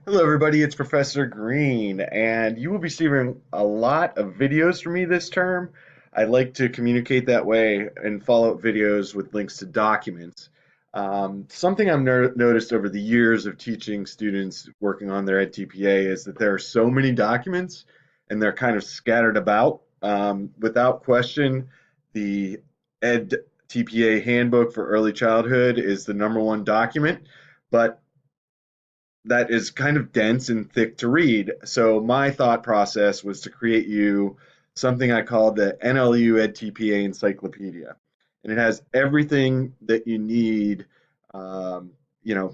Hello, everybody. It's Professor Green, and you will be seeing a lot of videos from me this term. I like to communicate that way and follow up videos with links to documents. Something I've noticed over the years of teaching students working on their EdTPA is that there are so many documents and they're kind of scattered about. Without question, the EdTPA Handbook for Early Childhood is the #1 document, but that is kind of dense and thick to read. So my thought process was to create you something I called the NLU Edtpa Encyclopedia. And it has everything that you need, um,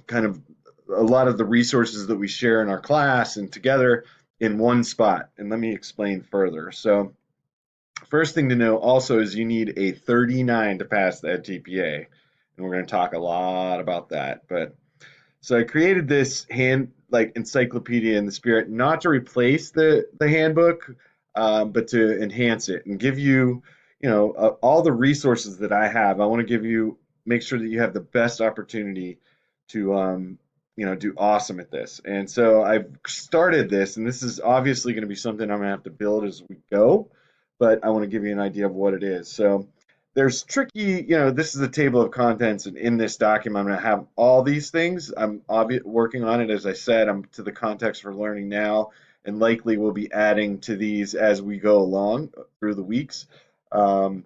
kind of a lot of the resources that we share in our class and together in one spot. And let me explain further. So first thing to know also is you need a 39 to pass the EdTPA. And we're going to talk a lot about that. But so I created this encyclopedia in the spirit, not to replace the handbook, but to enhance it and give you, all the resources that I have. I want to make sure that you have the best opportunity to, do awesome at this. And so I've started this, and this is obviously going to be something I'm going to have to build as we go, but I want to give you an idea of what it is. So there's tricky, this is a table of contents, and in this document, I'm going to have all these things. I'm working on it, as I said, I'm to the context for learning now, and likely we'll be adding to these as we go along through the weeks. Um,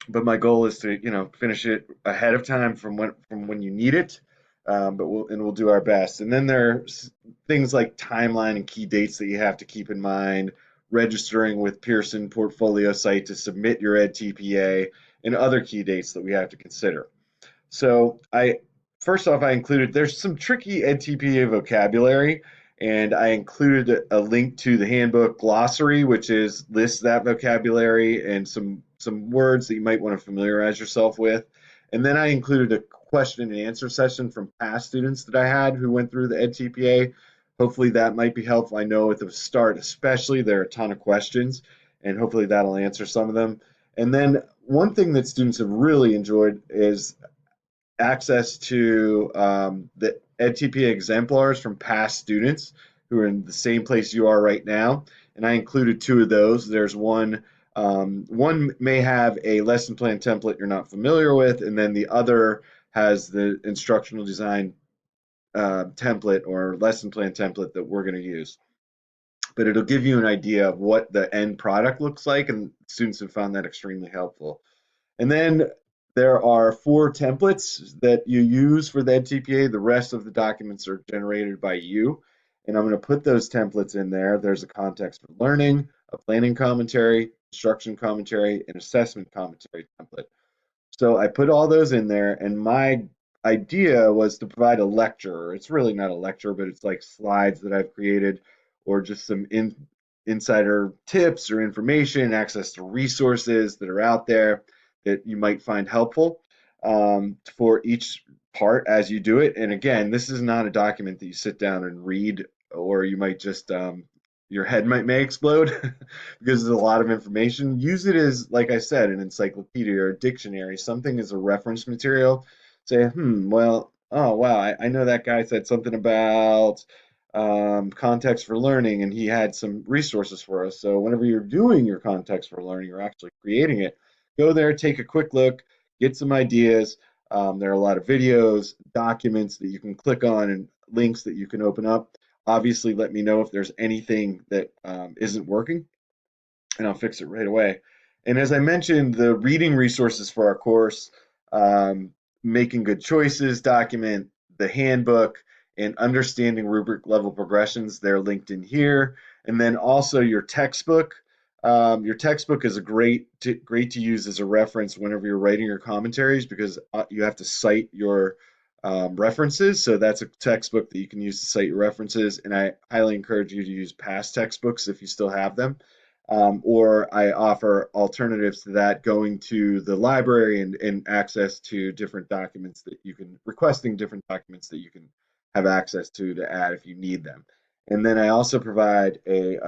but my goal is to, finish it ahead of time from when you need it. But we'll do our best. And then there's things like timeline and key dates that you have to keep in mind, registering with Pearson Portfolio site to submit your EdTPA, and other key dates that we have to consider. So I included, there's some tricky EdTPA vocabulary, and I included a link to the handbook glossary, which lists that vocabulary and some words that you might want to familiarize yourself with. And then I included a question and answer session from past students that I had who went through the EdTPA. Hopefully that might be helpful. I know at the start, especially, there are a ton of questions, and hopefully that'll answer some of them. And then one thing that students have really enjoyed is access to the EdTPA exemplars from past students who are in the same place you are right now. And I included two of those. There's one may have a lesson plan template you're not familiar with, and then the other has the instructional design template or lesson plan template that we're going to use. But it'll give you an idea of what the end product looks like, and students have found that extremely helpful. And then there are 4 templates that you use for the EdTPA. The rest of the documents are generated by you. And I'm going to put those templates in there. There's a context for learning, a planning commentary, instruction commentary, and assessment commentary template. So I put all those in there, and my idea was to provide a lecture. It's really not a lecture, but it's like slides that I've created, or just some insider tips or information, access to resources that are out there that you might find helpful for each part as you do it. And again, this is not a document that you sit down and read, or you might just your head may explode because there's a lot of information. Use it as, like I said, an encyclopedia or a dictionary, something as a reference material. Say, well, oh wow, I know that guy said something about context for learning, and he had some resources for us. So whenever you're doing your context for learning, you're actually creating it. Go there, take a quick look, get some ideas. There are a lot of videos, documents that you can click on, and links that you can open up. Obviously, let me know if there's anything that isn't working, and I'll fix it right away. And as I mentioned, the reading resources for our course, um, Making Good Choices document, the handbook, and understanding rubric level progressions, they're linked in here. And then also your textbook. Your textbook is great to use as a reference whenever you're writing your commentaries, because you have to cite your references. So that's a textbook that you can use to cite your references. And I highly encourage you to use past textbooks if you still have them. Or I offer alternatives to that, going to the library and access to different documents that you can, requesting different documents that you can have access to add if you need them. And then I also provide a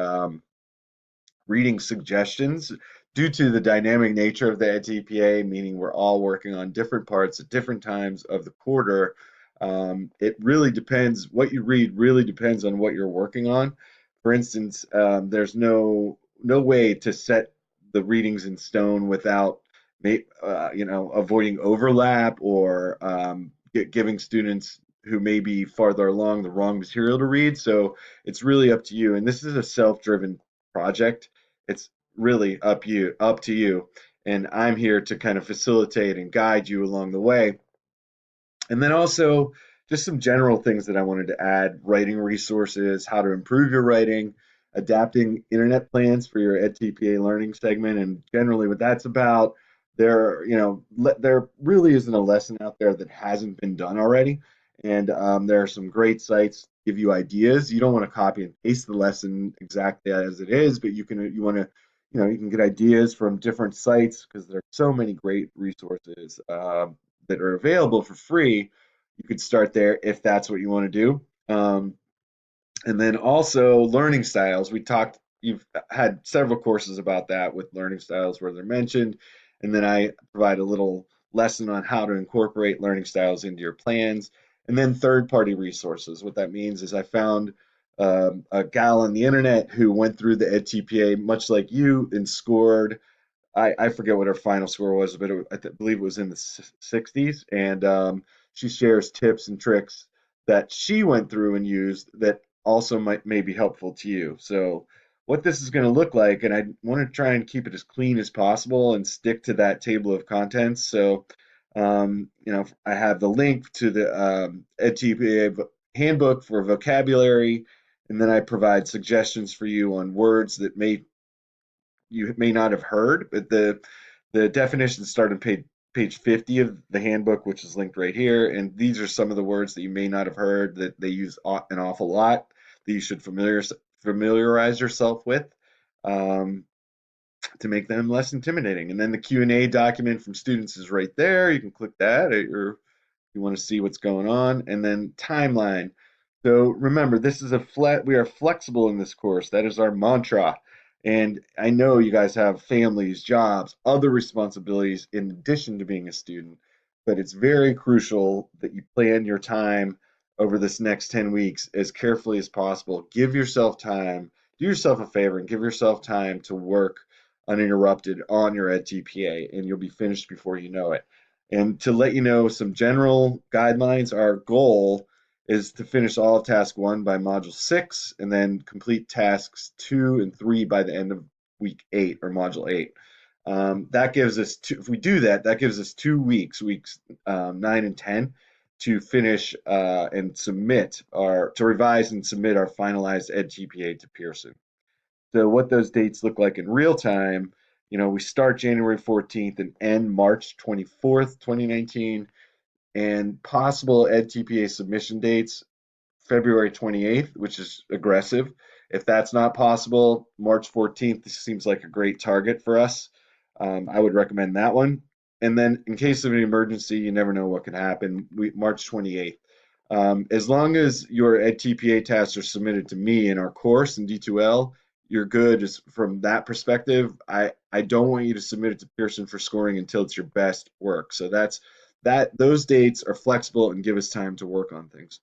reading suggestions. Due to the dynamic nature of the EdTPA, meaning we're all working on different parts at different times of the quarter, It really depends. What you read really depends on what you're working on. For instance, there's no way to set the readings in stone without avoiding overlap or giving students who may be farther along the wrong material to read. So it's really up to you. And this is a self-driven project. It's really up to you. And I'm here to kind of facilitate and guide you along the way. And then also just some general things that I wanted to add, writing resources, how to improve your writing, adapting internet plans for your EdTPA learning segment, and generally what that's about. There really isn't a lesson out there that hasn't been done already. And there are some great sites that give you ideas. You don't want to copy and paste the lesson exactly as it is, but you want to, you can get ideas from different sites because there are so many great resources that are available for free. You could start there if that's what you want to do. And then also learning styles. You've had several courses about that with learning styles where they're mentioned. And then I provide a little lesson on how to incorporate learning styles into your plans. And then third-party resources. What that means is I found a gal on the internet who went through the EdTPA much like you and scored. I forget what her final score was, but believe it was in the 60s. And she shares tips and tricks that she went through and used that also may be helpful to you. So what this is going to look like, and I want to try and keep it as clean as possible and stick to that table of contents. So I have the link to the EdTPA handbook for vocabulary, and then I provide suggestions for you on words that you may not have heard, but the definitions start on page 50 of the handbook, which is linked right here. And these are some of the words that you may not have heard that they use an awful lot that you should familiarize yourself with um, to make them less intimidating. And then the Q&A document from students is right there. You can click that at your you want to see what's going on, and then timeline. So remember, we are flexible in this course. That is our mantra. And I know you guys have families, jobs, other responsibilities in addition to being a student, but it's very crucial that you plan your time over this next 10 weeks as carefully as possible. Give yourself time, do yourself a favor, and give yourself time to work uninterrupted on your EdTPA, and you'll be finished before you know it. And to let you know some general guidelines, our goal is to finish all of task 1 by module 6 and then complete tasks 2 and 3 by the end of week 8 or module 8. That gives us if we do that, that gives us 2 weeks, weeks 9 and 10, to finish and to revise and submit our finalized EdTPA to Pearson. So what those dates look like in real time, we start January 14th and end March 24th, 2019, and possible EdTPA submission dates, February 28th, which is aggressive. If that's not possible, March 14th seems like a great target for us. I would recommend that one. And then in case of an emergency, you never know what can happen. March 28th. As long as your EdTPA tasks are submitted to me in our course in D2L, you're good from that perspective. I don't want you to submit it to Pearson for scoring until it's your best work. So those dates are flexible and give us time to work on things.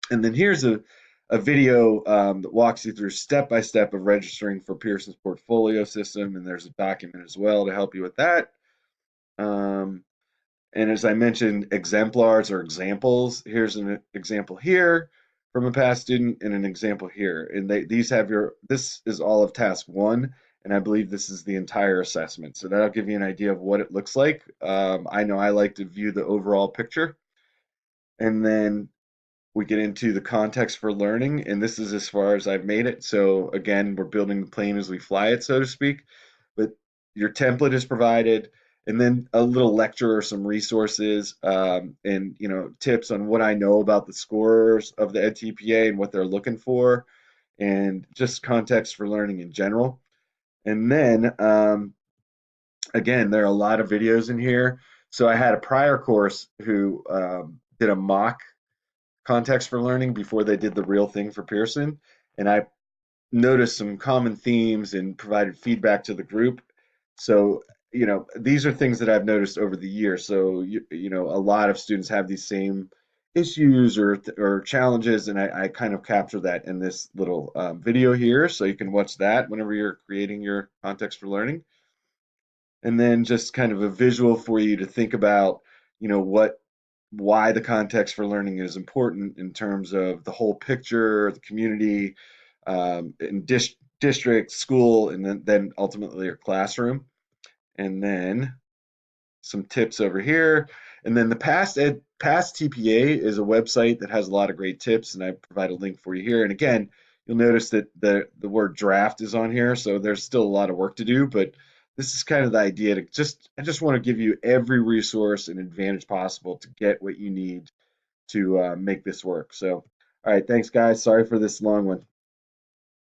And then here's a video that walks you through step by step of registering for Pearson's portfolio system, and there's a document as well to help you with that. Um, and as I mentioned, exemplars or examples. Here's an example here from a past student and an example here. And this is all of task 1, and I believe this is the entire assessment. So that'll give you an idea of what it looks like. I know I like to view the overall picture. And then we get into the context for learning, and this is as far as I've made it. So again, we're building the plane as we fly it, so to speak. But your template is provided, and then a little lecture or some resources, and tips on what I know about the scorers of the EdTPA and what they're looking for, and just context for learning in general. And then again, there are a lot of videos in here. So I had a prior course who did a mock context for learning before they did the real thing for Pearson. And I noticed some common themes and provided feedback to the group. So, these are things that I've noticed over the years. So, a lot of students have these same issues or challenges, and I kind of capture that in this little video here, so you can watch that whenever you're creating your context for learning. And then just kind of a visual for you to think about, why the context for learning is important in terms of the whole picture, the community, in district, school, and then ultimately your classroom. And then some tips over here. And then the Past TPA is a website that has a lot of great tips, and I provide a link for you here. And again, you'll notice that the word draft is on here, so there's still a lot of work to do, but this is kind of the idea to I just want to give you every resource and advantage possible to get what you need to make this work. So, all right, thanks guys. Sorry for this long one.